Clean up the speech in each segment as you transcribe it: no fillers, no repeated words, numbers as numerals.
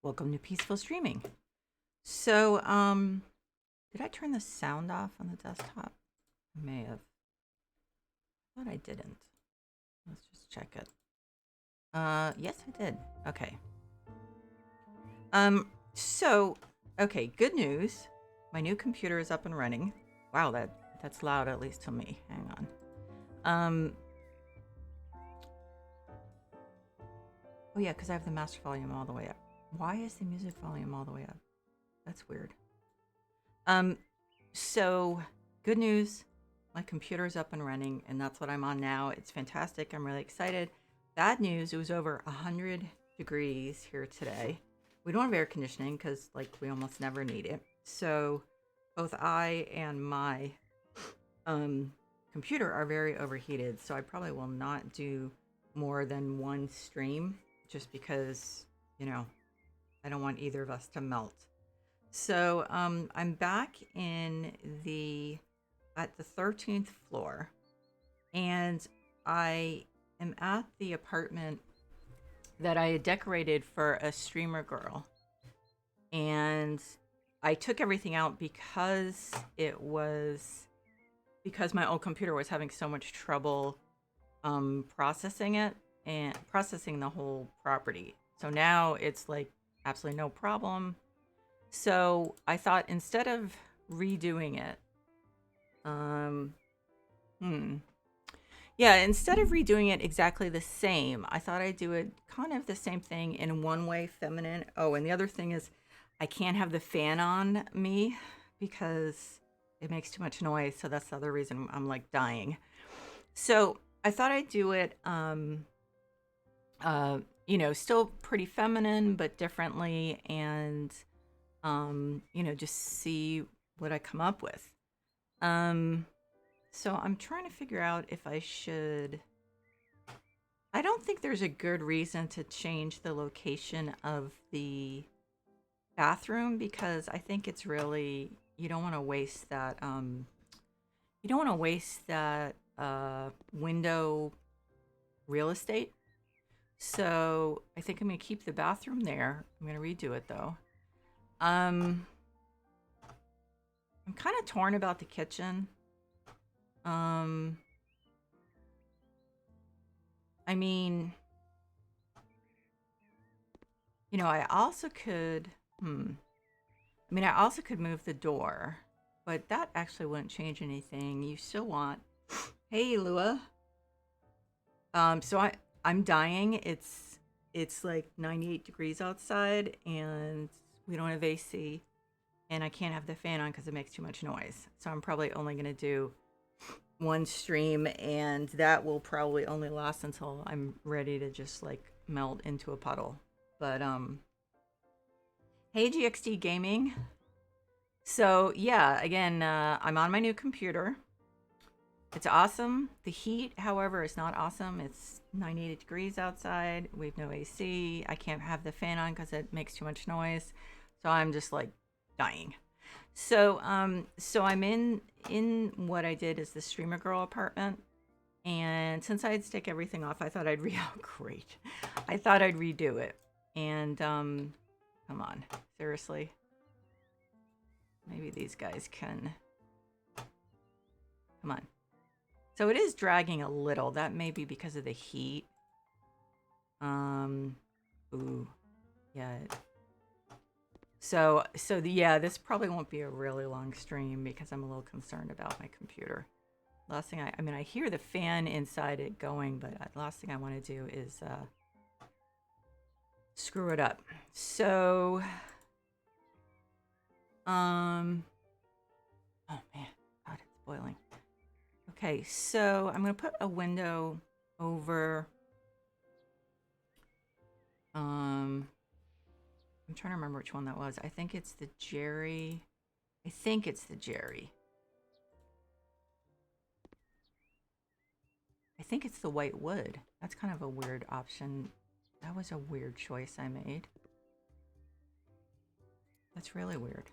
Welcome to Peaceful Streaming. So, did I turn the sound off on the desktop? I may have. I thought I didn't. Let's just check it. Yes, I did. Okay. So, okay, good news. My new computer is up and running. Wow, that's loud, at least to me. Hang on. Oh yeah, because I have the master volume all the way up. Why is the music volume all the way up? That's weird. So good news. My computer's up and running, and that's what I'm on now. It's fantastic. I'm really excited. Bad news, it was over 100 degrees here today. We don't have air conditioning because, like, we almost never need it. So both I and my computer are very overheated. So I probably will not do more than one stream just because, I don't want either of us to melt. So I'm back at the 13th floor, and I am at the apartment that I had decorated for a streamer girl. And I took everything out because my old computer was having so much trouble processing it and processing the whole property. So now it's like absolutely no problem. So I thought instead of redoing it, instead of redoing it exactly the same, I thought I'd do it kind of the same thing in one way, feminine. Oh, and the other thing is I can't have the fan on me because it makes too much noise. So that's the other reason I'm like dying. So I thought I'd do it, still pretty feminine, but differently, and just see what I come up with. So I'm trying to figure out if I should. I don't think there's a good reason to change the location of the bathroom because I think it's really you don't want to waste that. You don't want to waste that window real estate. So I think I'm gonna keep the bathroom there. I'm gonna redo it though. Um, I'm kind of torn about the kitchen. Um, I mean, I also could, I also could move the door, but that actually wouldn't change anything. You still want, hey, Lua. I'm dying. It's like 98 degrees outside, and we don't have AC, and I can't have the fan on because it makes too much noise. So I'm probably only gonna do one stream, and that will probably only last until I'm ready to just like melt into a puddle. But hey, GXD Gaming. So yeah, again, I'm on my new computer. It's awesome. The heat, however, is not awesome. It's 98 degrees outside. We have no AC. I can't have the fan on because it makes too much noise. So I'm just like dying. So I'm in what I did is the streamer girl apartment. And since I had to take everything off, I thought I'd great. I thought I'd redo it. And come on, seriously. Maybe these guys can. Come on. So it is dragging a little. That may be because of the heat. Ooh, yeah. Yeah, this probably won't be a really long stream because I'm a little concerned about my computer. Last thing I hear the fan inside it going, but last thing I want to do is screw it up. So, oh man, God, it's boiling. Okay, so I'm gonna put a window over. I'm trying to remember which one that was. I think it's the Jerry. I think it's the Jerry. I think it's the white wood. That's kind of a weird option. That was a weird choice I made. That's really weird.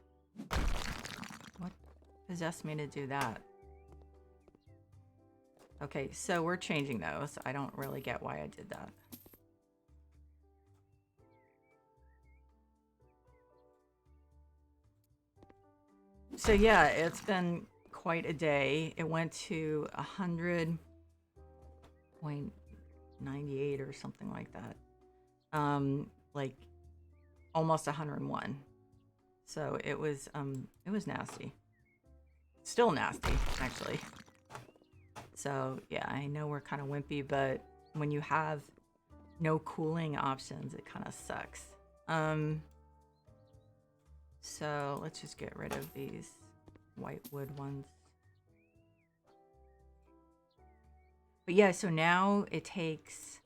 What possessed me to do that? Okay, so we're changing those. I don't really get why I did that. So yeah, it's been quite a day. It went to 100.98 or something like that. Like almost 101. So it was nasty. Still nasty, actually. So yeah, I know we're kind of wimpy, but when you have no cooling options, it kind of sucks. So let's just get rid of these white wood ones. But yeah, so now it takes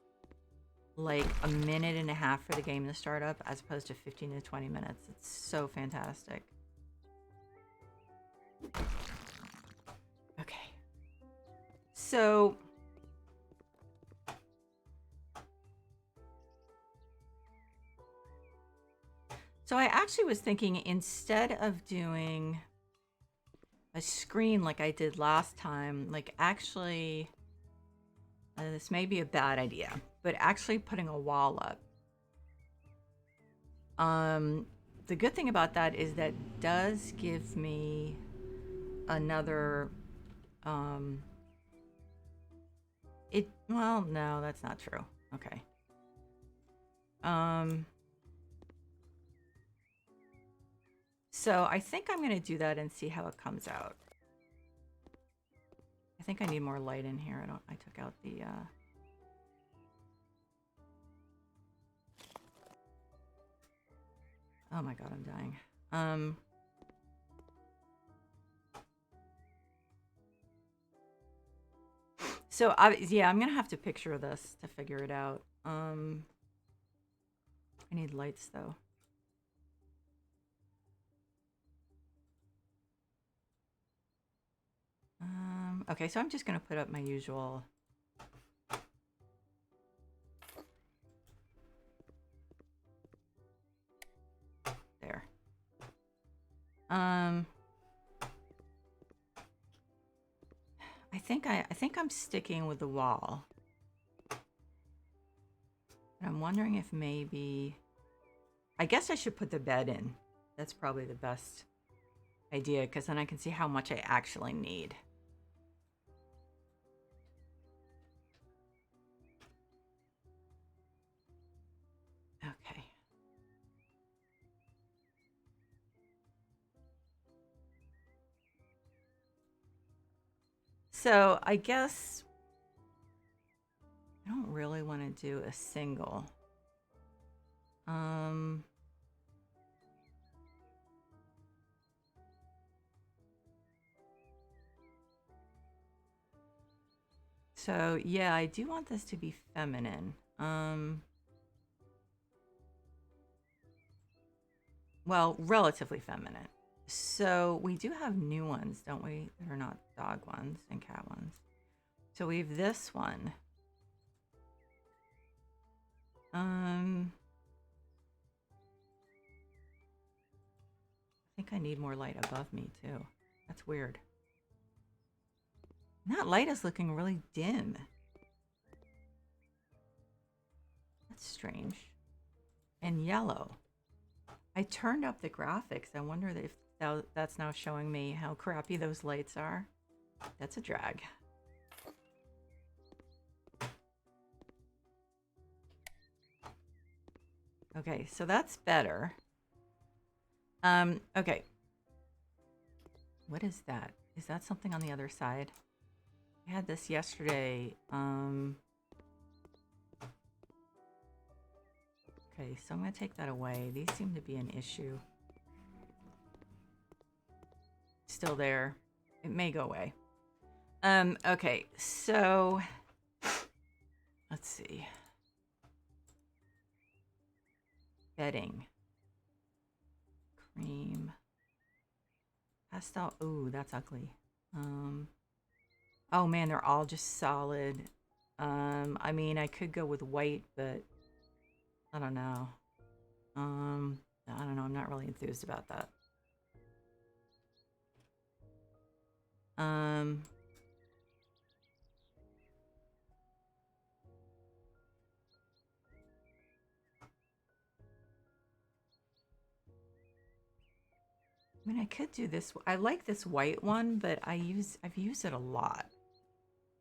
like a minute and a half for the game to start up as opposed to 15 to 20 minutes. It's so fantastic. Okay. So I actually was thinking instead of doing a screen like I did last time, like actually, this may be a bad idea, but actually putting a wall up. The good thing about that is that does give me another, well, no, that's not true. Okay. So I think I'm going to do that and see how it comes out. I think I need more light in here. I took out the, oh my God, I'm dying. So yeah, I'm going to have to picture this to figure it out. I need lights though. Okay, so I'm just going to put up my usual. There. I think I'm sticking with the wall. And I'm wondering if maybe, I guess I should put the bed in. That's probably the best idea because then I can see how much I actually need. Okay. So I guess I don't really want to do a single. So yeah, I do want this to be feminine. Well, relatively feminine. So we do have new ones, don't we? That are not dog ones and cat ones. So we have this one. I think I need more light above me too. That's weird. And that light is looking really dim. That's strange. And yellow. I turned up the graphics. I wonder if that's now showing me how crappy those lights are. That's a drag. Okay, so that's better. Okay. What is that? Is that something on the other side? I had this yesterday. Okay, so I'm going to take that away. These seem to be an issue. Still there. It may go away. Okay, so let's see. Bedding. Cream. Pastel. Ooh, that's ugly. Oh man, they're all just solid. I mean, I could go with white, but I don't know. I don't know. I'm not really enthused about that. I mean, I could do this. I like this white one, but I've used it a lot.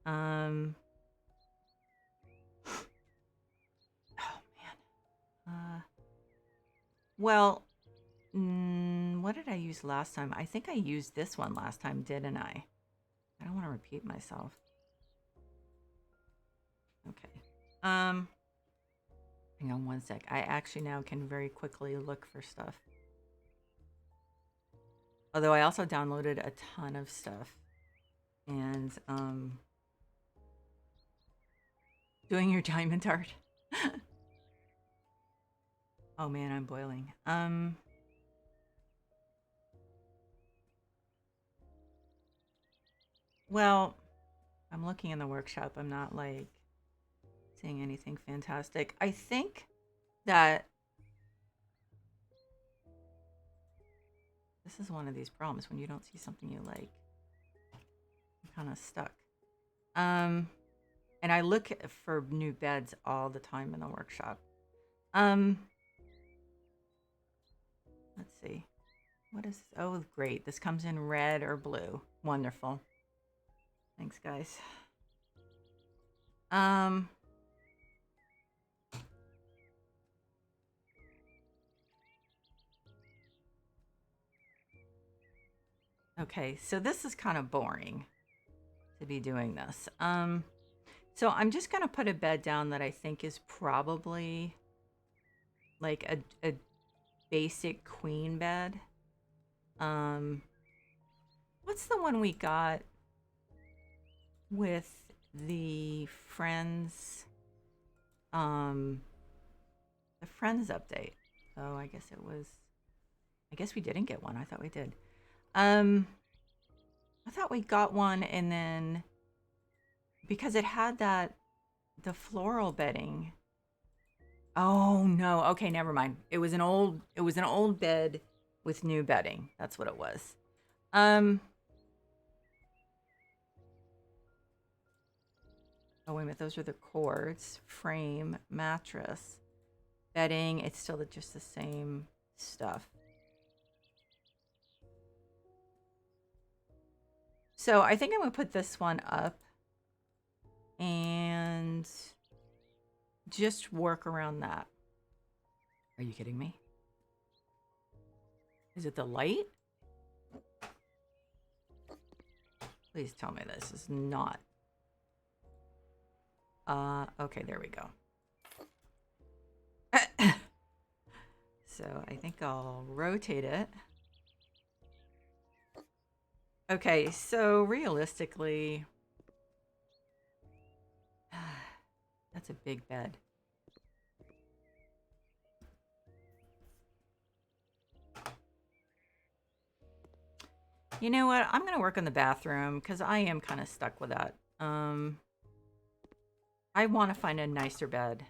Oh man. Well, what did I use last time? I think I used this one last time, didn't I? I don't want to repeat myself. Okay. Hang on one sec. I actually now can very quickly look for stuff. Although I also downloaded a ton of stuff. And doing your diamond art. Oh man, I'm boiling. Well, I'm looking in the workshop. I'm not like seeing anything fantastic. I think that this is one of these problems when you don't see something you like. You're kind of stuck. And I look for new beds all the time in the workshop. Let's see. What is, oh, great. This comes in red or blue. Wonderful. Thanks, guys. Okay, so this is kind of boring to be doing this. So I'm just gonna put a bed down that I think is probably like a basic queen bed. What's the one we got with the Friends, the Friends update? Oh, I guess we didn't get one. I thought we did. I thought we got one, and then because it had the floral bedding. Oh no. Okay, never mind. It was an old bed with new bedding. That's what it was. Oh wait a minute, those are the cords, frame, mattress, bedding. It's still just the same stuff. So I think I'm gonna put this one up and just work around that. Are you kidding me? Is it the light? Please tell me this is not. Okay, there we go. So I think I'll rotate it. Okay, so realistically, that's a big bed. You know what? I'm gonna work on the bathroom because I am kind of stuck with that. I want to find a nicer bed.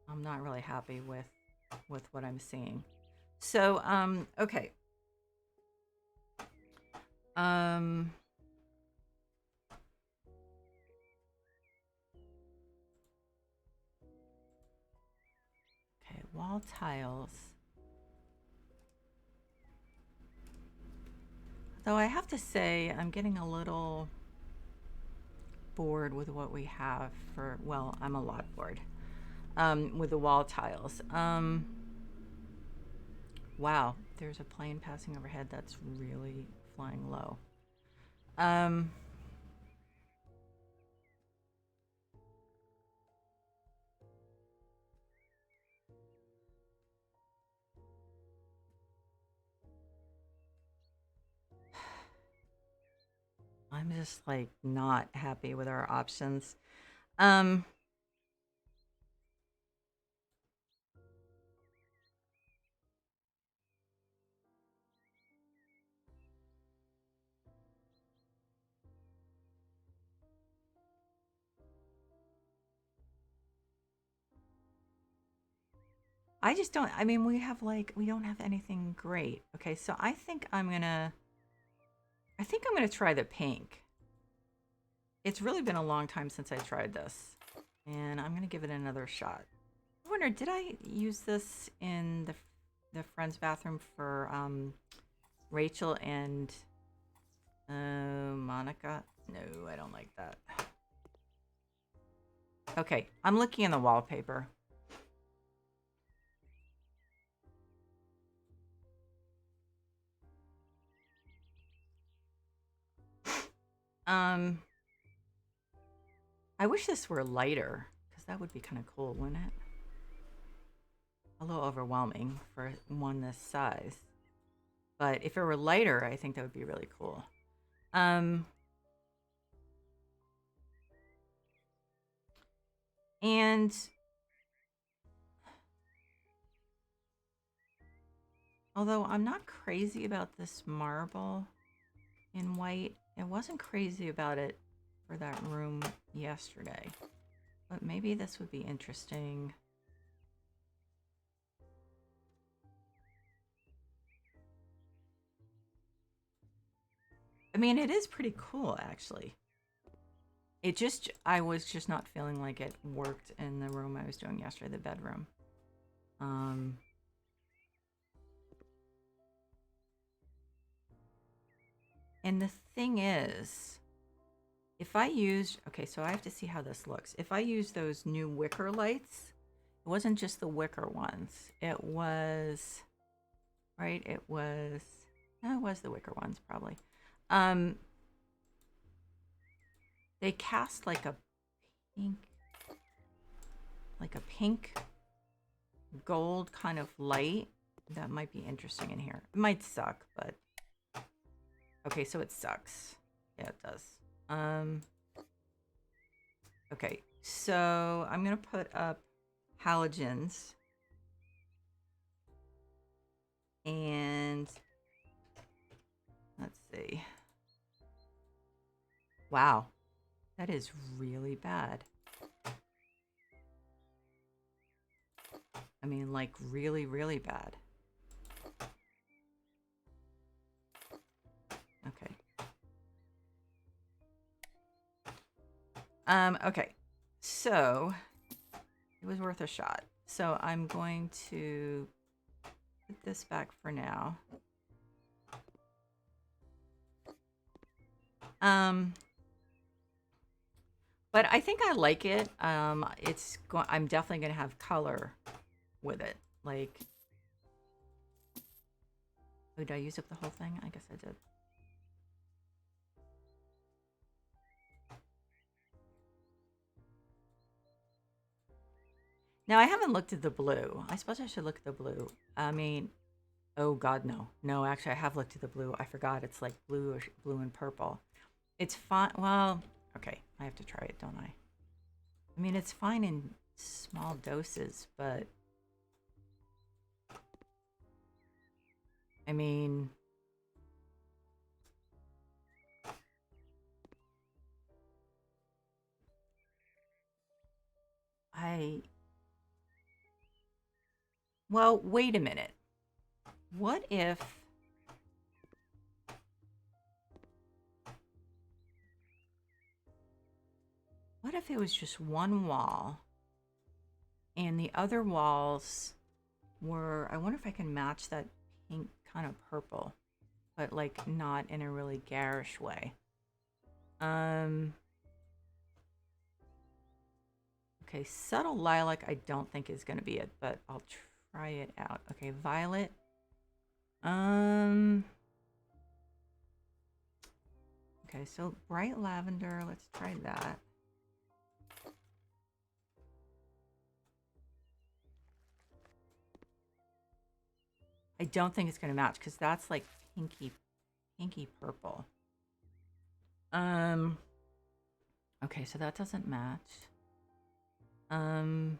I'm not really happy with what I'm seeing. So, okay. Okay, wall tiles. Though I have to say, I'm getting a little bored with what we have for, well, I'm a lot bored with the wall tiles. Wow, there's a plane passing overhead that's really flying low. I'm just like not happy with our options. I just don't, I mean, we don't have anything great. Okay, so I think I'm gonna try the pink. It's really been a long time since I tried this, and I'm gonna give it another shot. I wonder, did I use this in the the friend's bathroom for Rachel and Monica. No, I don't like that. Okay, I'm looking in the wallpaper. I wish this were lighter, because that would be kind of cool, wouldn't it? A little overwhelming for one this size. But if it were lighter, I think that would be really cool. And although I'm not crazy about this marble in white, I wasn't crazy about it for that room yesterday. But maybe this would be interesting. I mean, it is pretty cool, actually. I was just not feeling like it worked in the room I was doing yesterday, the bedroom. And the thing is, if I used, okay, so I have to see how this looks. If I use those new wicker lights, it wasn't just the wicker ones. It was, right? It was, no, it was the wicker ones probably. They cast like a pink gold kind of light that might be interesting in here. It might suck, but okay, so it sucks. Yeah, it does. Okay, so I'm gonna put up halogens and let's see. Wow, that is really bad. I mean, like really, really bad. Okay. Okay. So it was worth a shot. So I'm going to put this back for now. But I think I like it. I'm definitely gonna have color with it. Like, oh, did I use up the whole thing? I guess I did. Now I haven't looked at the blue. I suppose I should look at the blue. I mean, oh God, no, no. Actually, I have looked at the blue. I forgot. It's like blue and purple. It's fine. Well, okay. I have to try it, don't I? I mean, it's fine in small doses, but I mean, well, wait a minute. What if it was just one wall and the other walls were, I wonder if I can match that pink kind of purple, but like not in a really garish way. Okay, subtle lilac I don't think is going to be it, but I'll try it out. Okay, violet. Okay, so bright lavender, let's try that. I don't think it's going to match because that's like pinky purple. Okay, so that doesn't match. The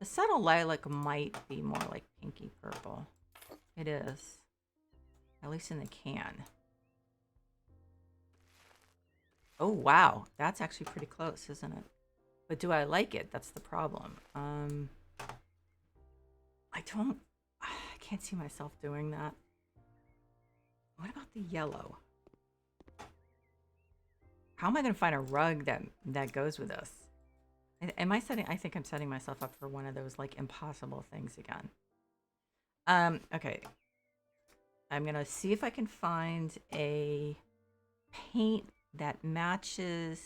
subtle lilac might be more like pinky purple. It is. At least in the can. Oh, wow. That's actually pretty close, isn't it? But do I like it? That's the problem. I can't see myself doing that. What about the yellow? How am I going to find a rug that goes with this? I think I'm setting myself up for one of those like impossible things again. Okay. I'm gonna see if I can find a paint that matches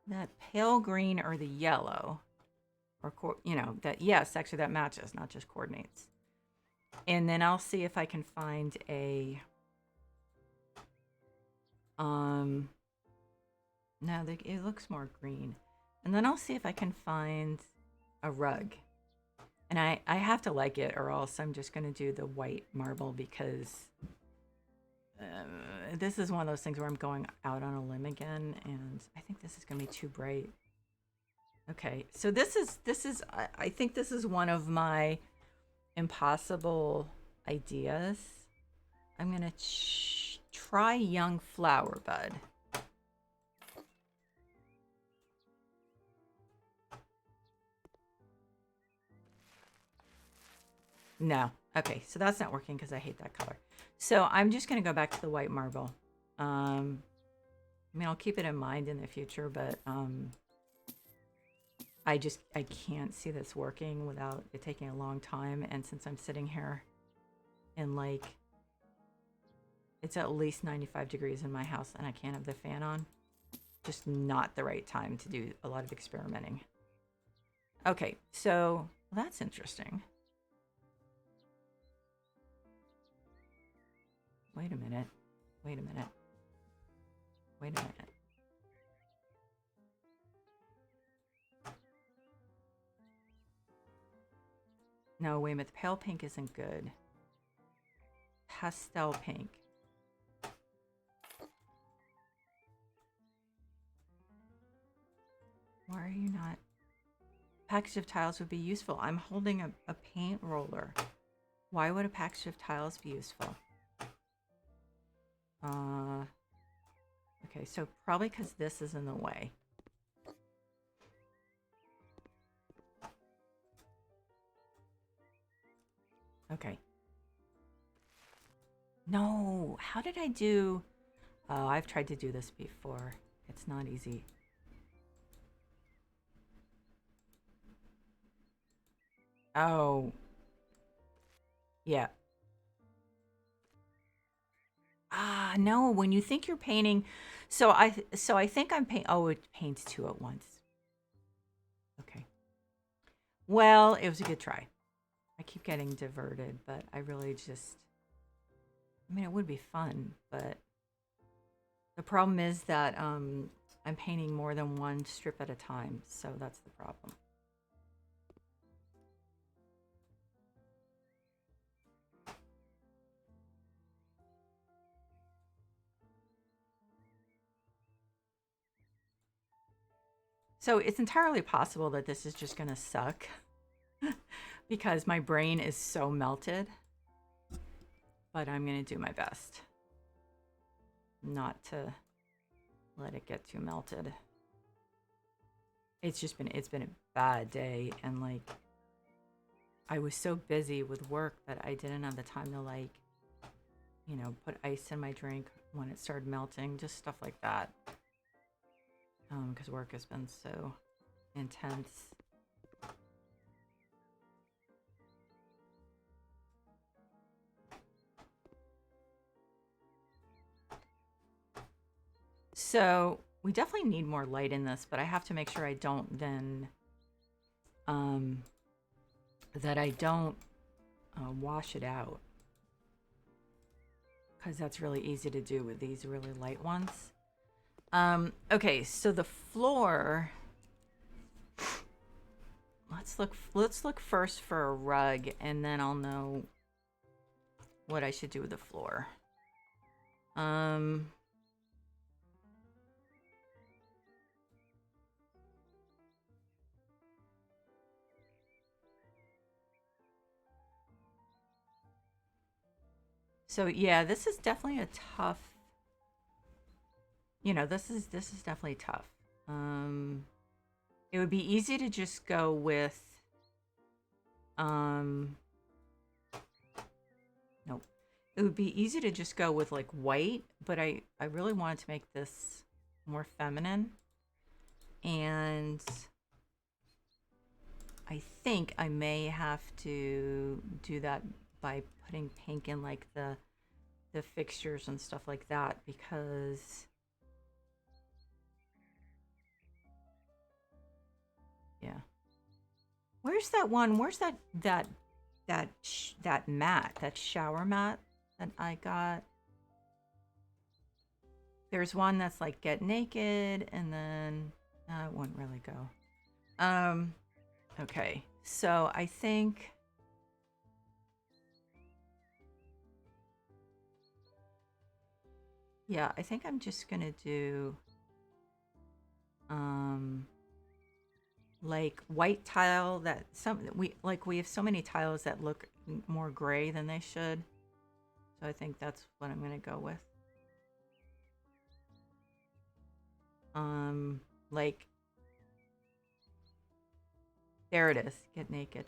that pale green or the yellow, or you know, that, yes, actually that matches, not just coordinates. And then I'll see if I can find a no, it looks more green. And then I'll see if I can find a rug. And I have to like it, or else I'm just going to do the white marble, because this is one of those things where I'm going out on a limb again, and I think this is going to be too bright. Okay, so this is I think this is one of my impossible ideas. I'm going to try young flower bud. No. Okay, so that's not working because I hate that color. So I'm just going to go back to the white marble. I mean, I'll keep it in mind in the future, but I can't see this working without it taking a long time. And since I'm sitting here in, like, it's at least 95 degrees in my house and I can't have the fan on, just not the right time to do a lot of experimenting. Okay, so that's interesting. Wait a minute. Wait a minute. Wait a minute. No, wait a minute. The pale pink isn't good. Pastel pink. Why are you not? Package of tiles would be useful. I'm holding a paint roller. Why would a package of tiles be useful? Okay, so probably because this is in the way. Okay. No, how did I do? Oh, I've tried to do this before. It's not easy. Oh. Yeah. Ah, no, when you think you're painting, so I think I'm paint. Oh, it paints two at once. Okay. Well, it was a good try. I keep getting diverted, but I really just, I mean, it would be fun, but the problem is that I'm painting more than one strip at a time, so that's the problem. So it's entirely possible that this is just going to suck because my brain is so melted, but I'm going to do my best not to let it get too melted. It's been a bad day, and like I was so busy with work that I didn't have the time to, like, you know, put ice in my drink when it started melting, just stuff like that. Because work has been so intense. So we definitely need more light in this, but I have to make sure I don't then, that I don't wash it out, because that's really easy to do with these really light ones. Okay, so the floor, let's look first for a rug, and then I'll know what I should do with the floor. So yeah, this is definitely a tough, you know, this is definitely tough. It would be easy to just go with, nope. It would be easy to just go with like white, but I really wanted to make this more feminine. And I think I may have to do that by putting pink in like the fixtures and stuff like that, because yeah. Where's that one? Where's that mat, that shower mat that I got? There's one that's like get naked, and then it wouldn't really go. Okay. So I think yeah, I think I'm just gonna do like white tile that we have so many tiles that look more gray than they should. So I think that's what I'm gonna go with. Like there it is, get naked.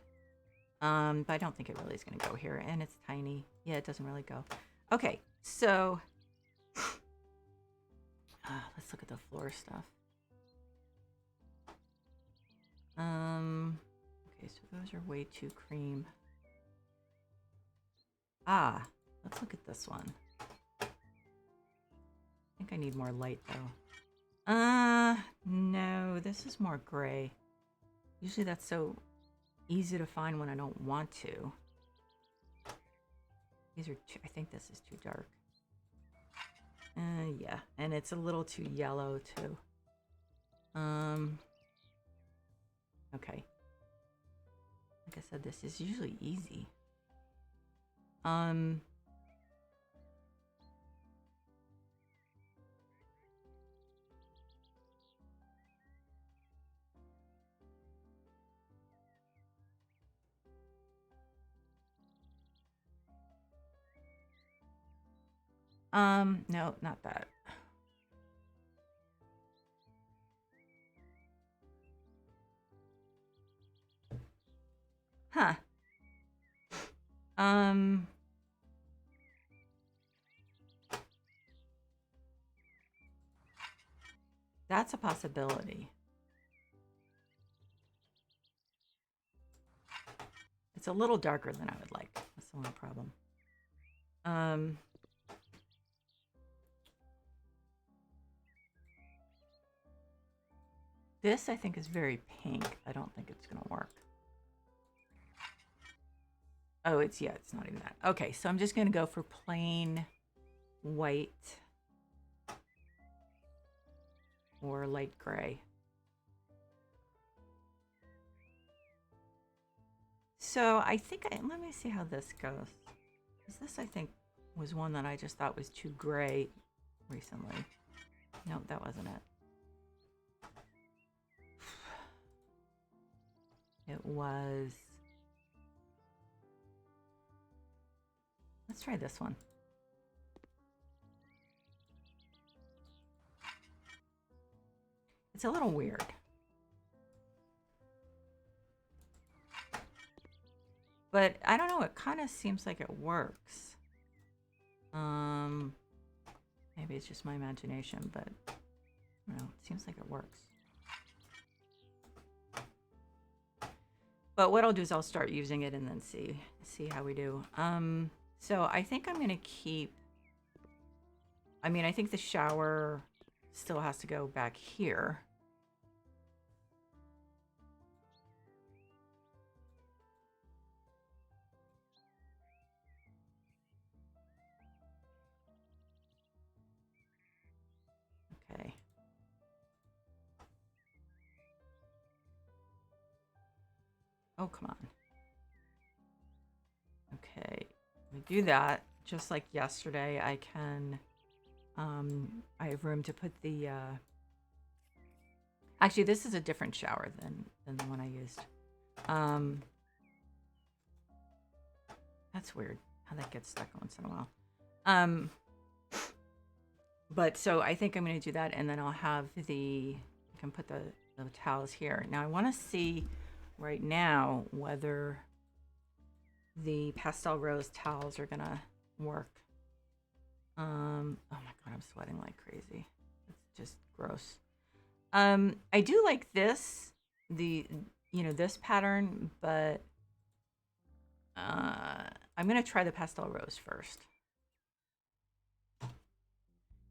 But I don't think it really is gonna go here, and it's tiny. Yeah, it doesn't really go. Okay, so let's look at the floor stuff. Okay, so those are way too cream. Let's look at this one. I think I need more light though. No, this is more gray. Usually that's so easy to find when I don't want to. These are too, I think this is too dark. Yeah, and it's a little too yellow too. Okay. Like I said, this is usually easy. No, not that. Huh. That's a possibility. It's a little darker than I would like. That's the only problem. This I think is very pink. I don't think it's gonna work. Oh, it's not even that. Okay, so I'm just gonna go for plain white or light gray. So I think, let me see how this goes. Because this I think was one that I just thought was too gray recently. No, that wasn't it. It was, let's try this one. It's a little weird. But I don't know, it kind of seems like it works. Maybe it's just my imagination, but I don't know, it seems like it works. But what I'll do is I'll start using it and then see how we do. So I think I'm gonna keep, I mean, I think the shower still has to go back here. Okay. Oh, come on. Okay, let me do that. Just like yesterday, I can, I have room to put the, actually, this is a different shower than the one I used. That's weird how that gets stuck once in a while. But so I think I'm going to do that, and then I'll have I can put the towels here. Now I want to see right now whether the pastel rose towels are going to work. Oh my God, I'm sweating like crazy. It's just gross. I do like this, the you know, this pattern, but I'm going to try the pastel rose first.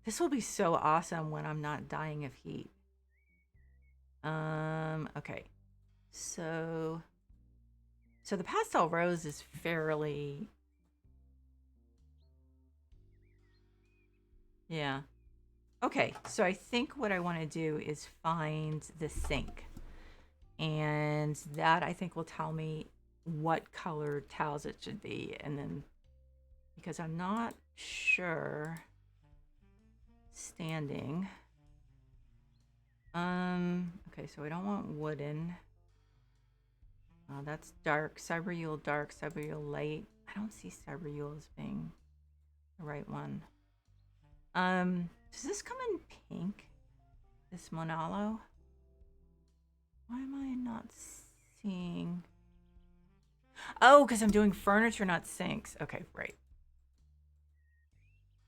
This will be so awesome when I'm not dying of heat. Okay. So the pastel rose is fairly, yeah. Okay, so I think what I want to do is find the sink. And that I think will tell me what color towels it should be. And then, because I'm not sure standing. Okay, so I don't want wooden. That's dark. Cyberule dark, Cyberule light. I don't see Cyberule as being the right one. Does this come in pink? This Monalo? Why am I not seeing? Oh, because I'm doing furniture, not sinks. Okay, right.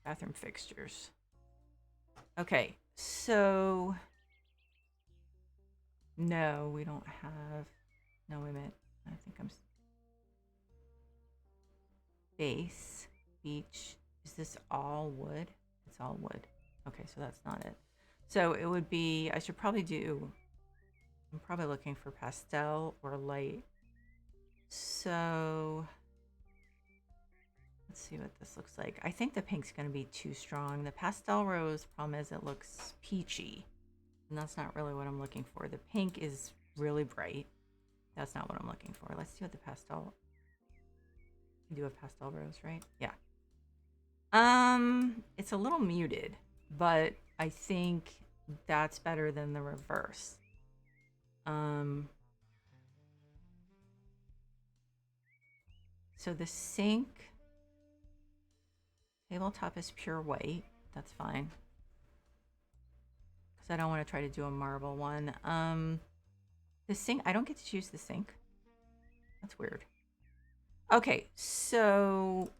Bathroom fixtures. Okay, so no, we don't have. No, wait a minute. I think I'm. Base, beach. Is this all wood? It's all wood. Okay, so that's not it. So it would be, I should probably do, I'm probably looking for pastel or light. So let's see what this looks like. I think the pink's going to be too strong. The pastel rose, problem is it looks peachy. And that's not really what I'm looking for. The pink is really bright. That's not what I'm looking for. Let's see what the pastel, we do a pastel rose, right? Yeah. It's a little muted, but I think that's better than the reverse. So the sink tabletop is pure white. That's fine. Because I don't want to try to do a marble one. The sink, I don't get to choose the sink. That's weird. Okay, so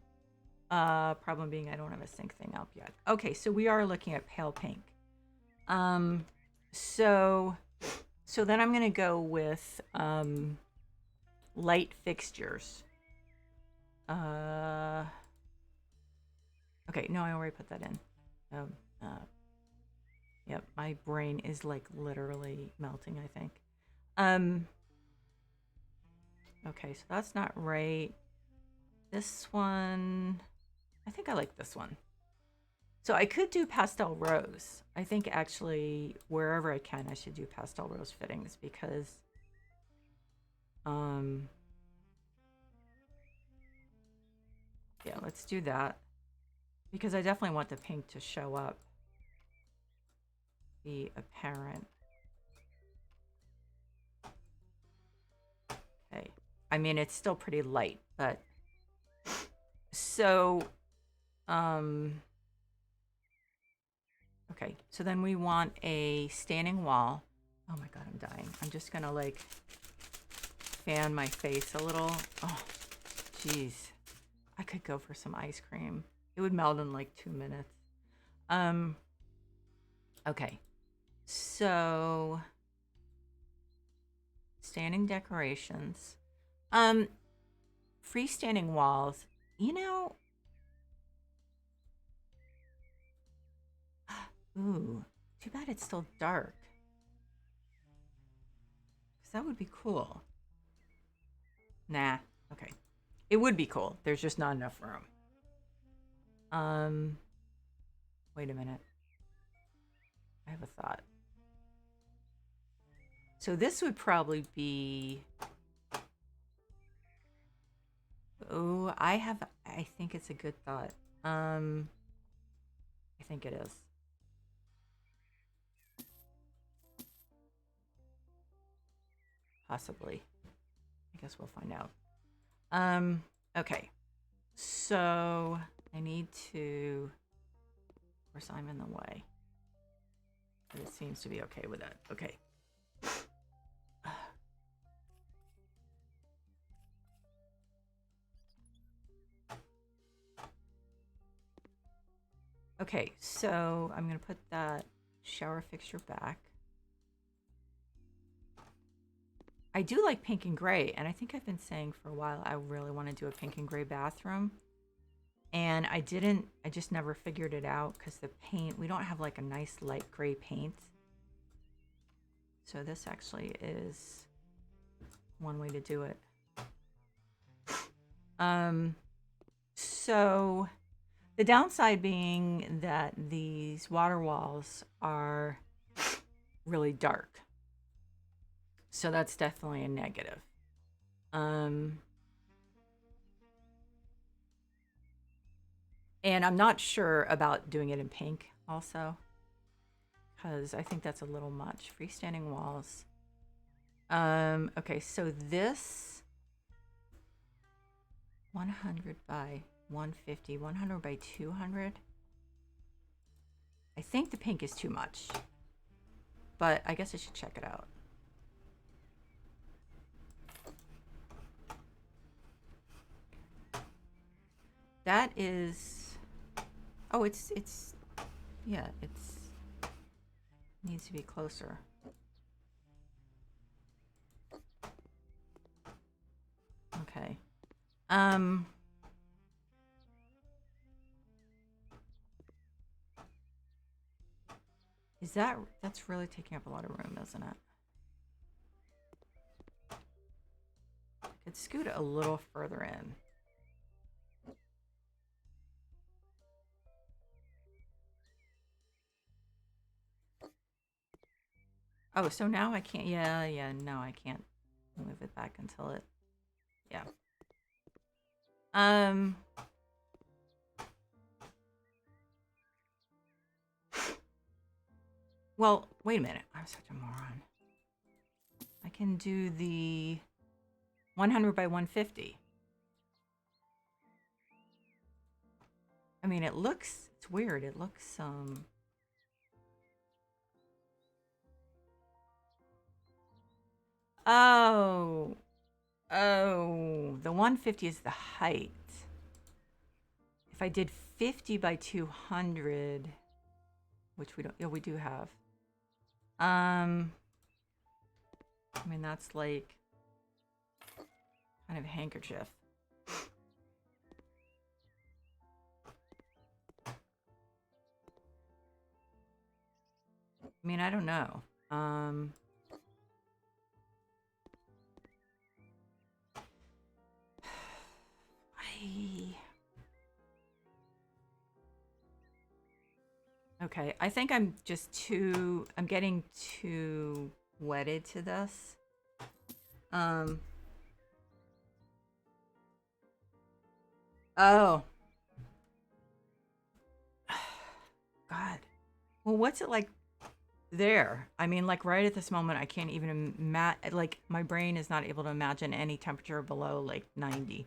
problem being I don't have a sink thing up yet. Okay, so we are looking at pale pink. So then I'm gonna go with light fixtures. Okay, no, I already put that in. Yep, my brain is like literally melting, I think. Okay, so that's not right. This one, I think I like this one. So I could do pastel rose. I think actually wherever I can, I should do pastel rose fittings because, yeah, let's do that. Because I definitely want the pink to show up, be apparent. Okay. I mean, it's still pretty light, but so, okay. So then we want a standing wall. Oh my God, I'm dying. I'm just gonna like fan my face a little. Oh, jeez. I could go for some ice cream. It would melt in like 2 minutes. Okay. So standing decorations. Freestanding walls. You know, ooh, too bad it's still dark. Because that would be cool. Nah, okay. It would be cool. There's just not enough room. Wait a minute. I have a thought. So this would probably be... Oh, I think it's a good thought. I think it is. Possibly. I guess we'll find out. Okay. So I need to, of course I'm in the way. But it seems to be okay with that. Okay. Okay, so I'm gonna put that shower fixture back. I do like pink and gray, and I think I've been saying for a while I really want to do a pink and gray bathroom. And I just never figured it out because the paint, we don't have like a nice light gray paint. So this actually is one way to do it. So the downside being that these water walls are really dark. So that's definitely a negative. And I'm not sure about doing it in pink also, because I think that's a little much. Freestanding walls. Okay, so this 100 by 150, 100 by 200. I think the pink is too much, but I guess I should check it out. That is, oh, yeah, needs to be closer. Okay. That's really taking up a lot of room, isn't it? I could scoot it a little further in. Oh, so now I can't, yeah, no, I can't move it back until it, yeah. Well, wait a minute. I'm such a moron. I can do the 100 by 150. I mean, it's weird. It looks, oh, the 150 is the height. If I did 50 by 200, which we don't, yeah, we do have. I mean, that's like kind of a handkerchief. I mean, I don't know. Okay, I think I'm getting too wedded to this. Oh. God. Well, what's it like there? I mean, like right at this moment, I can't even like my brain is not able to imagine any temperature below like 90.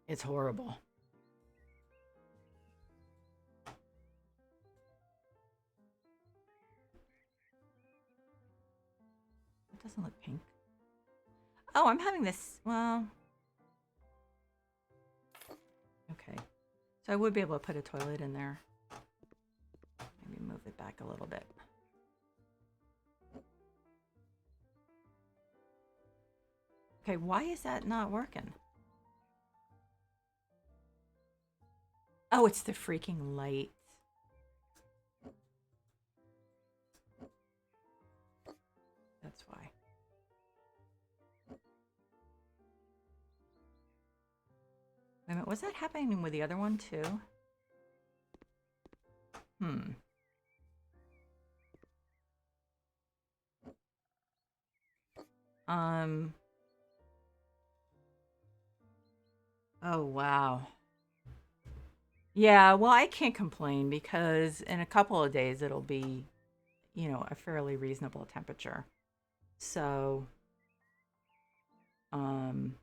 It's horrible. It doesn't look pink. Oh, I'm having this, well, okay. So I would be able to put a toilet in there. Maybe move it back a little bit. Okay, why is that not working? Oh, it's the freaking light. That's why. Wait a minute, was that happening with the other one too? Oh, wow. Yeah, well, I can't complain because in a couple of days it'll be, a fairly reasonable temperature. So, I'm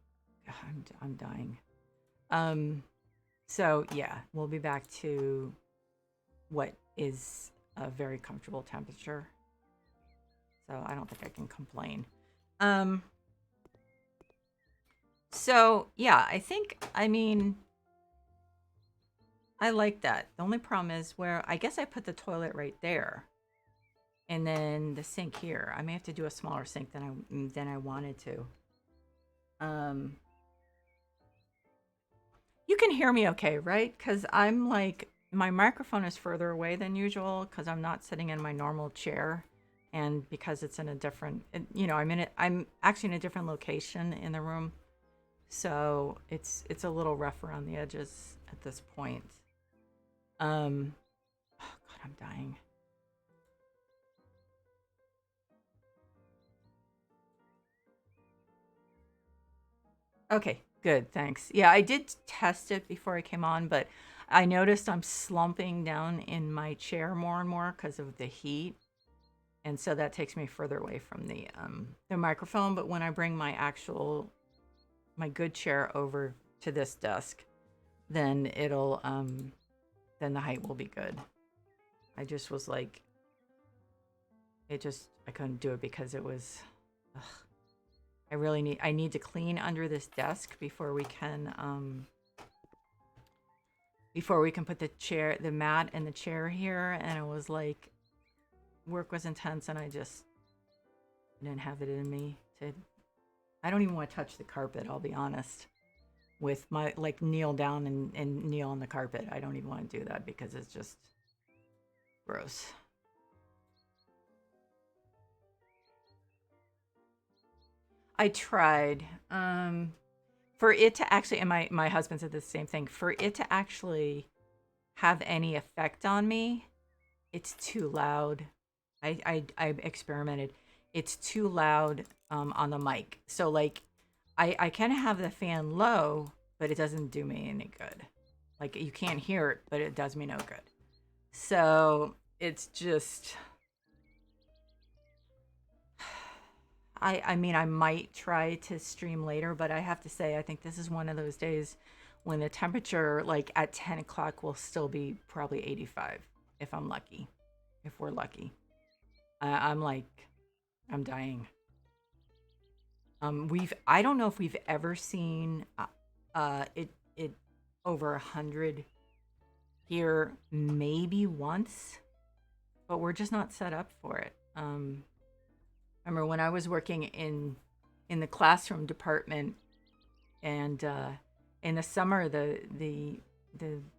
dying. So yeah, we'll be back to what is a very comfortable temperature. So I don't think I can complain. So yeah, I mean, I like that. The only problem is where I guess I put the toilet right there. And then the sink here. I may have to do a smaller sink than I wanted to. Um, you can hear me okay, right? Because I'm like, my microphone is further away than usual because I'm not sitting in my normal chair. And because it's in a different, I'm actually in a different location in the room. So it's a little rough around the edges at this point. Oh God, I'm dying. Okay, good, thanks. Yeah, I did test it before I came on, but I noticed I'm slumping down in my chair more and more because of the heat. And so that takes me further away from the microphone. But when I bring my good chair over to this desk, then then the height will be good. I just was like, I couldn't do it because it was, ugh. I need to clean under this desk before we can put the mat and the chair here. And it was like, work was intense and I just didn't have it in me I don't even want to touch the carpet, I'll be honest. With my, like, kneel down and kneel on the carpet. I don't even want to do that because it's just gross. I tried. For it to actually, and my husband said the same thing, for it to actually have any effect on me, it's too loud. I experimented. It's too loud on the mic. So like I kind of have the fan low, but it doesn't do me any good. Like you can't hear it, but it does me no good. So it's just I mean I might try to stream later, but I have to say I think this is one of those days when the temperature like at 10 o'clock will still be probably 85 if I'm lucky. If we're lucky. I'm like I'm dying. I don't know if we've ever seen it over 100 here, maybe once, but we're just not set up for it. I remember when I was working in the classroom department, and in the summer, the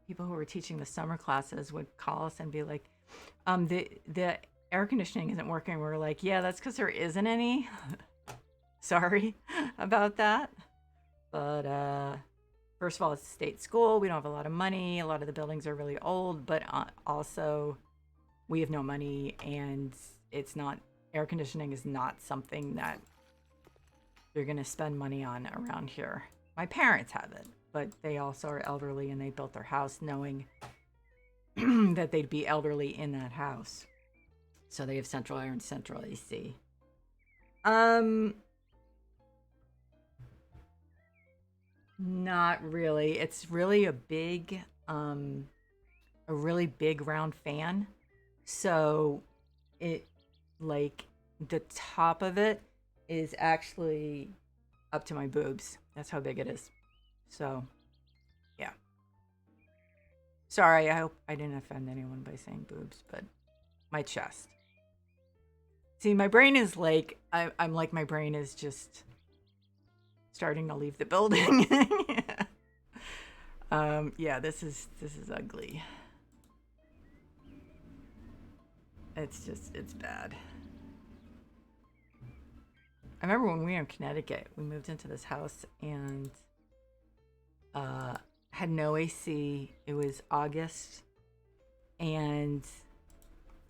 people who were teaching the summer classes would call us and be like, the air conditioning isn't working. We're like, yeah, that's because there isn't any. Sorry about that. But first of all, it's a state school. We don't have a lot of money. A lot of the buildings are really old, but also we have no money, and it's not air conditioning is not something that you're going to spend money on around here. My parents have it, but they also are elderly and they built their house knowing that they'd be elderly in that house. So they have central air and central AC. Um, Not really. It's really a really big round fan. So it like the top of it is actually up to my boobs. That's how big it is. So, yeah. Sorry, I hope I didn't offend anyone by saying boobs, but my chest. See, my brain is like I'm like my brain is just starting to leave the building. Yeah, this is ugly. It's bad. I remember when we were in Connecticut, we moved into this house and uh had no AC. It was August, and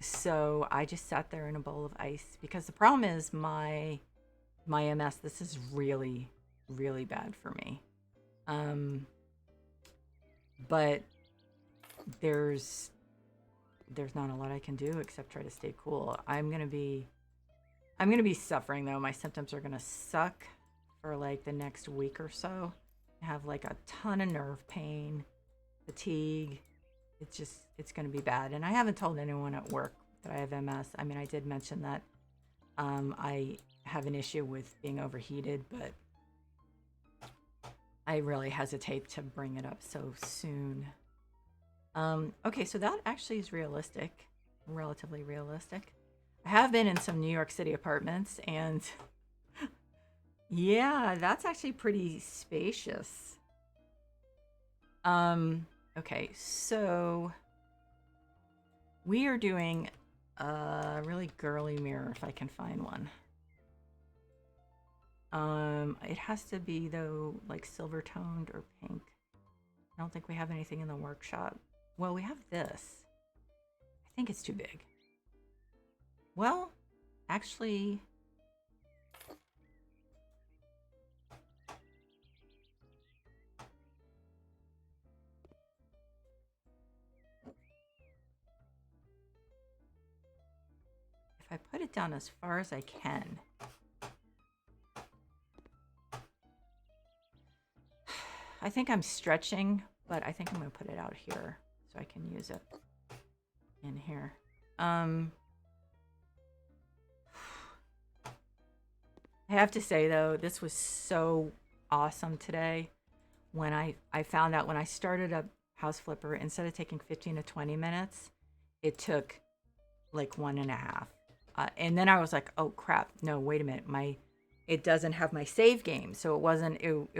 so I just sat there in a bowl of ice because the problem is my MS. This is really really bad for me. Um, but there's there's not a lot I can do except try to stay cool. I'm gonna be suffering though. My symptoms are gonna suck for like the next week or so. I have like a ton of nerve pain, fatigue. It's gonna be bad. And I haven't told anyone at work that I have MS. I mean, I did mention that I have an issue with being overheated, but I really hesitate to bring it up so soon. Okay, so that actually is realistic, relatively realistic. I have been in some New York City apartments, and yeah, that's actually pretty spacious. Okay, so we are doing a really girly mirror if I can find one. It has to be though like silver toned or pink. I don't think we have anything in the workshop. Well, we have this. I think it's too big. Well, actually, if I put it down as far as I can. I think I'm stretching, but I think I'm going to put it out here so I can use it in here. I have to say though, this was so awesome today. When I found out when I started a house flipper, instead of taking 15 to 20 minutes, it took like 1.5. And then I was like, oh crap, no, wait a minute. It doesn't have my save game. So it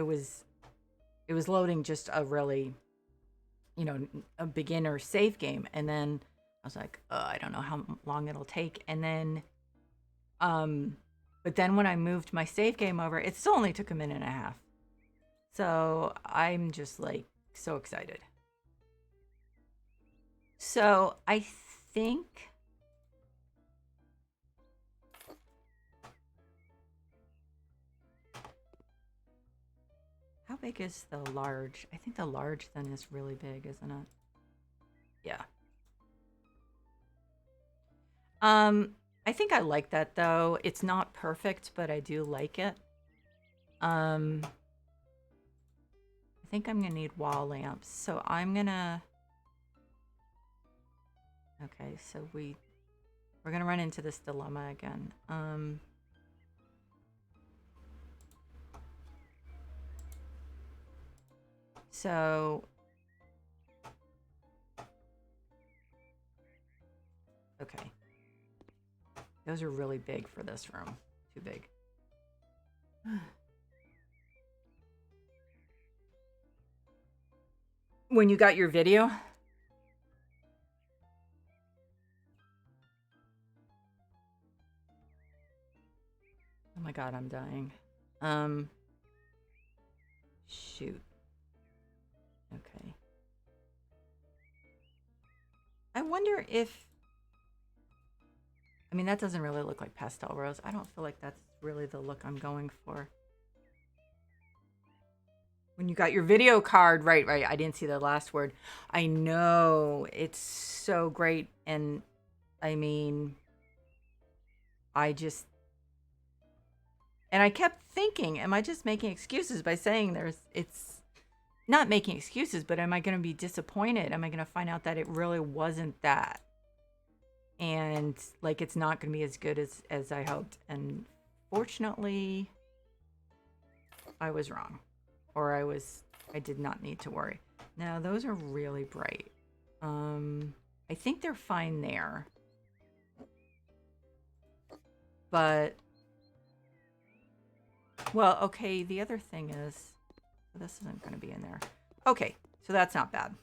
was loading just a really, a beginner save game. And then I was like, I don't know how long it'll take. And then, but then when I moved my save game over, it still only took 1.5 minutes. So I'm just like so excited. So I think how big is the large? I think the large then is really big, isn't it? Yeah. I think I like that though. It's not perfect, but I do like it. I think I'm gonna need wall lamps. So I'm gonna okay, so we're gonna run into this dilemma again. So okay. Those are really big for this room. Too big. When you got your video? Oh my god, I'm dying. Shoot. Okay. I wonder if I mean, that doesn't really look like pastel rose. I don't feel like that's really the look I'm going for. When you got your video card, right. I didn't see the last word. I know it's so great. And I mean, I kept thinking, am I just making excuses by saying it's not making excuses, but am I going to be disappointed? Am I going to find out that it really wasn't that? And like, it's not going to be as good as I hoped. And fortunately, I was wrong. Or I did not need to worry. Now, those are really bright. I think they're fine there. But, well, okay, the other thing is, this isn't going to be in there. Okay, so that's not bad.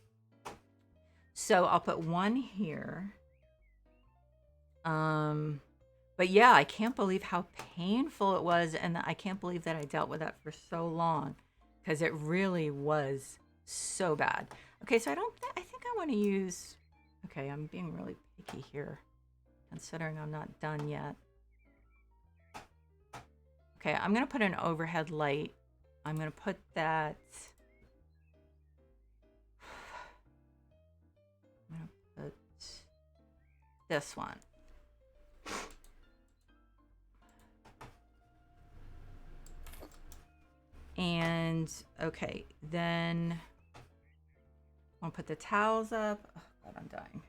So I'll put one here. But yeah, I can't believe how painful it was. And I can't believe that I dealt with that for so long. Because it really was so bad. Okay, so I think I want to use, okay, I'm being really picky here, considering I'm not done yet. Okay, I'm going to put an overhead light. I'm going to put that, I'm going to put this one. And okay, then I'll put the towels up. Oh god, I'm dying.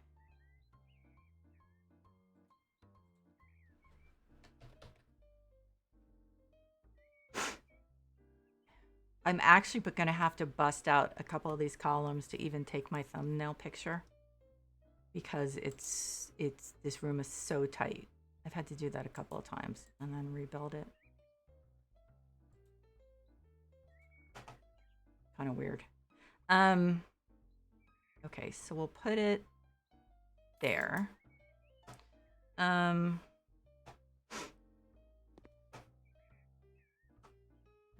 I'm actually going to have to bust out a couple of these columns to even take my thumbnail picture, because it's this room is so tight. I've had to do that a couple of times and then rebuild it. Kind of weird. Okay, so we'll put it there.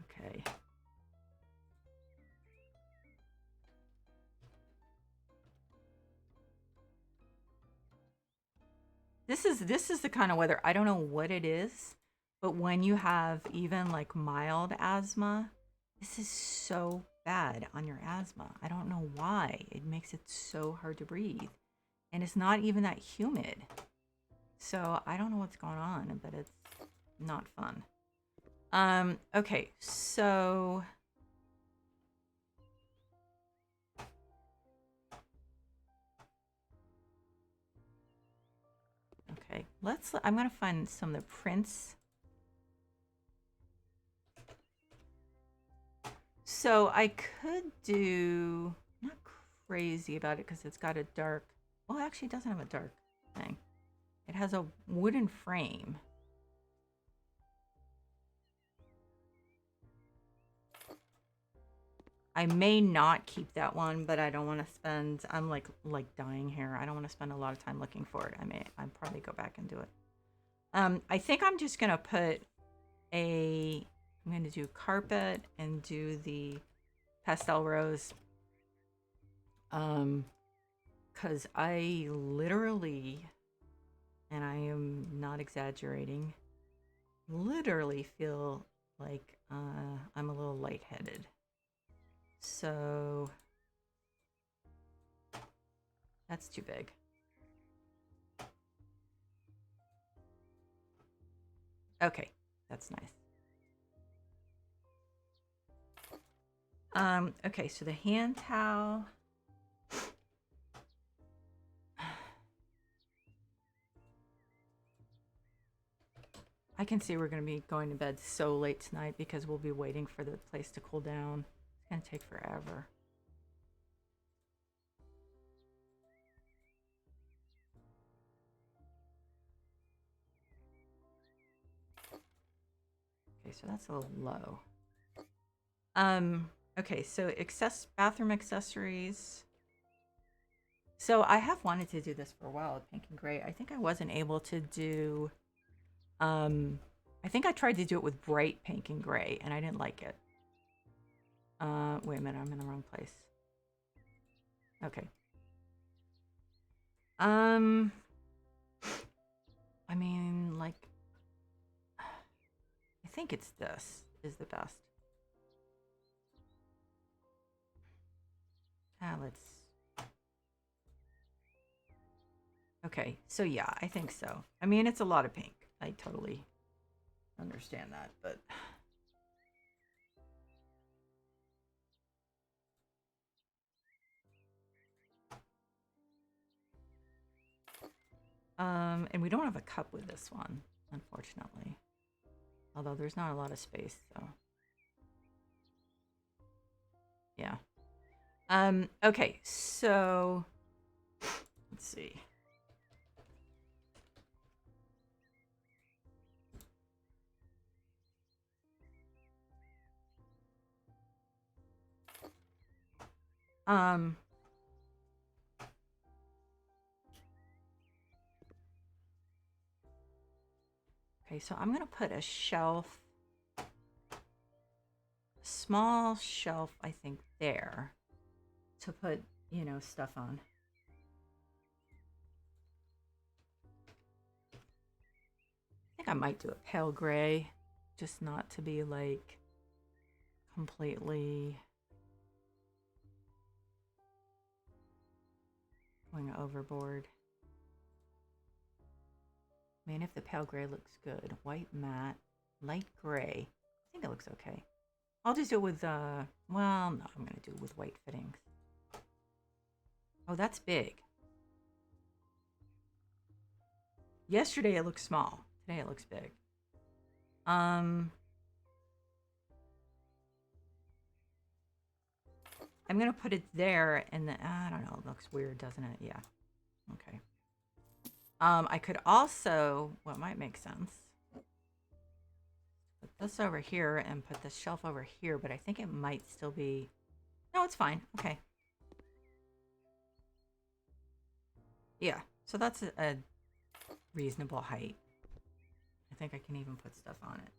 Okay. This is the kind of weather, I don't know what it is, but when you have even like mild asthma, this is so bad on your asthma. I don't know why. It makes it so hard to breathe. And it's not even that humid. So I don't know what's going on, but it's not fun. Okay, so okay, I'm gonna find some of the prints. So I could do, not crazy about it because it's got a dark, well, actually it doesn't have a dark thing. It has a wooden frame. I may not keep that one, but I don't want to spend, I'm like dying here. I don't want to spend a lot of time looking for it. I'll probably go back and do it. I think I'm just going to put I'm going to do carpet and do the pastel rose. Because I literally, and I am not exaggerating, literally feel like I'm a little lightheaded. So that's too big. Okay, that's nice. Okay, so the hand towel. I can see we're going to be going to bed so late tonight because we'll be waiting for the place to cool down. It's going to take forever. Okay, so that's a little low. Okay, so bathroom accessories. So I have wanted to do this for a while at Pink and Gray. I think I wasn't able to do, I think I tried to do it with bright pink and gray and I didn't like it. Wait a minute, I'm in the wrong place. Okay. I mean, like, I think it's this is the best. Let's. Okay, so yeah, I think so. I mean, it's a lot of pink. I totally understand that, but. And we don't have a cup with this one, unfortunately. Although there's not a lot of space, so. Yeah. Okay, so let's see. Okay, so I'm gonna put a shelf, a small shelf, I think, there to put, you know, stuff on. I think I might do a pale gray, just not to be like completely going overboard. I mean, if the pale gray looks good, white matte, light gray, I think it looks okay. I'll just do it with, well, no, I'm gonna do it with white fittings. Oh, that's big. Yesterday it looked small. Today it looks big. I'm gonna put it there, and then I don't know. It looks weird, doesn't it? Yeah. Okay. I could also, what might make sense, put this over here and put this shelf over here, but I think it might still be, no, it's fine. Okay. Yeah, so that's a reasonable height. I think I can even put stuff on it.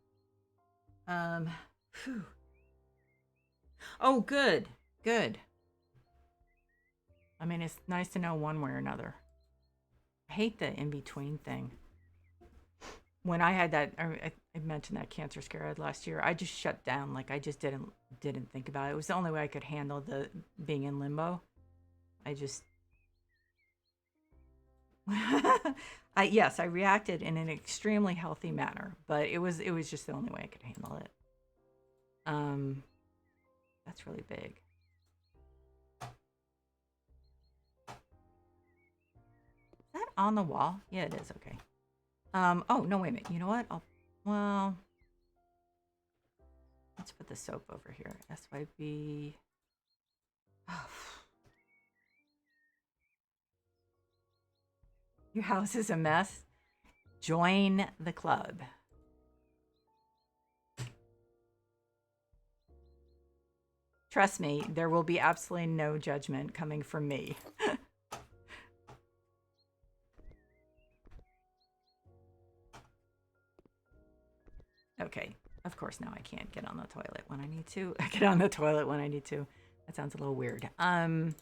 Phew. Oh, good, good. I mean, it's nice to know one way or another. I hate the in-between thing. When I had that, I mentioned that cancer scare I had last year. I just shut down. Like I just didn't think about it. It was the only way I could handle the being in limbo. I just, yes, I reacted in an extremely healthy manner, but it was just the only way I could handle it. Um, that's really big. Is that on the wall? Yeah, it is. Okay. Oh no, wait a minute. You know what? Well, let's put the soap over here. SYB. Your house is a mess. Join the club. Trust me, there will be absolutely no judgment coming from me. Okay, of course now I can't get on the toilet when I need to. I get on the toilet when I need to. That sounds a little weird. I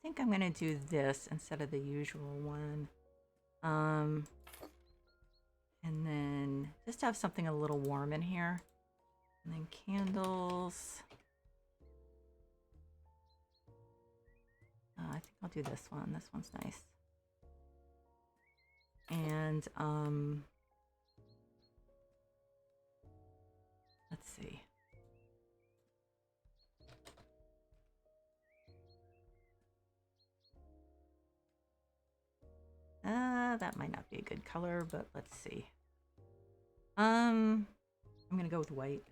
think I'm gonna do this instead of the usual one. And then just have something a little warm in here. And then candles. I think I'll do this one. This one's nice. And let's see. That might not be a good color, but let's see. I'm gonna go with white.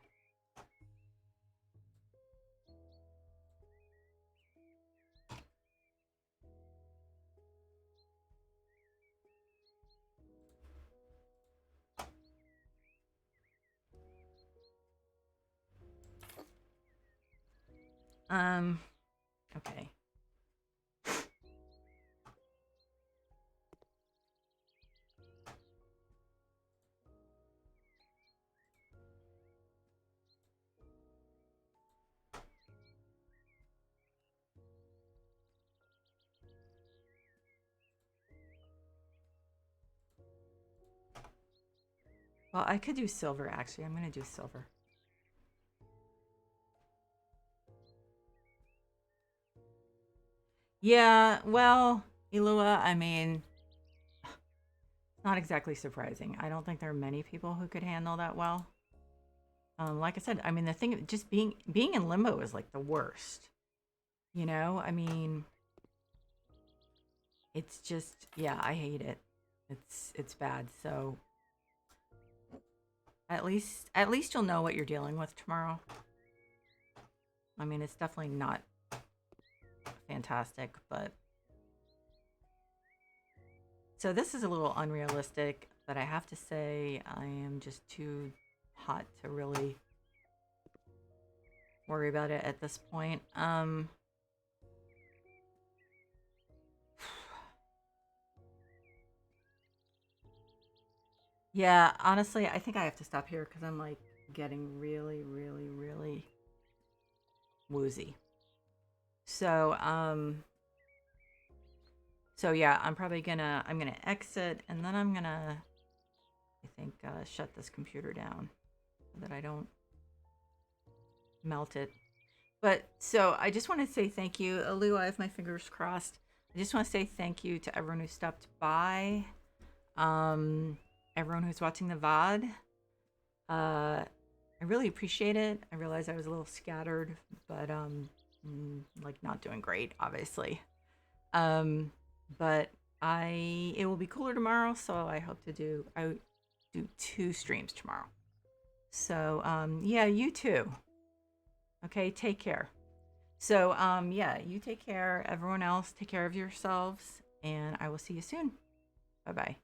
Okay. Well, I could do silver, actually. I'm going to do silver. Yeah, well, Ilua, I mean, it's not exactly surprising. I don't think there are many people who could handle that well. Like I said, I mean, the thing, just being in limbo is like the worst. You know, I mean, it's just, yeah, I hate it. It's bad. So at least you'll know what you're dealing with tomorrow. I mean, it's definitely not fantastic, but so this is a little unrealistic, but I have to say I am just too hot to really worry about it at this point. Yeah, honestly, I think I have to stop here because I'm like getting really, really, really woozy. So, so yeah, I'm gonna exit and then I'm gonna, I think, shut this computer down so that I don't melt it. But so I just want to say thank you, Alu. I have my fingers crossed. I just want to say thank you to everyone who stopped by, um, everyone who's watching the VOD. I really appreciate it. I realize I was a little scattered, but like not doing great, obviously. Um, but it will be cooler tomorrow, so I hope to do 2 streams tomorrow. So yeah, you too. Okay, take care. So yeah, you take care. Everyone else, take care of yourselves, and I will see you soon. Bye bye.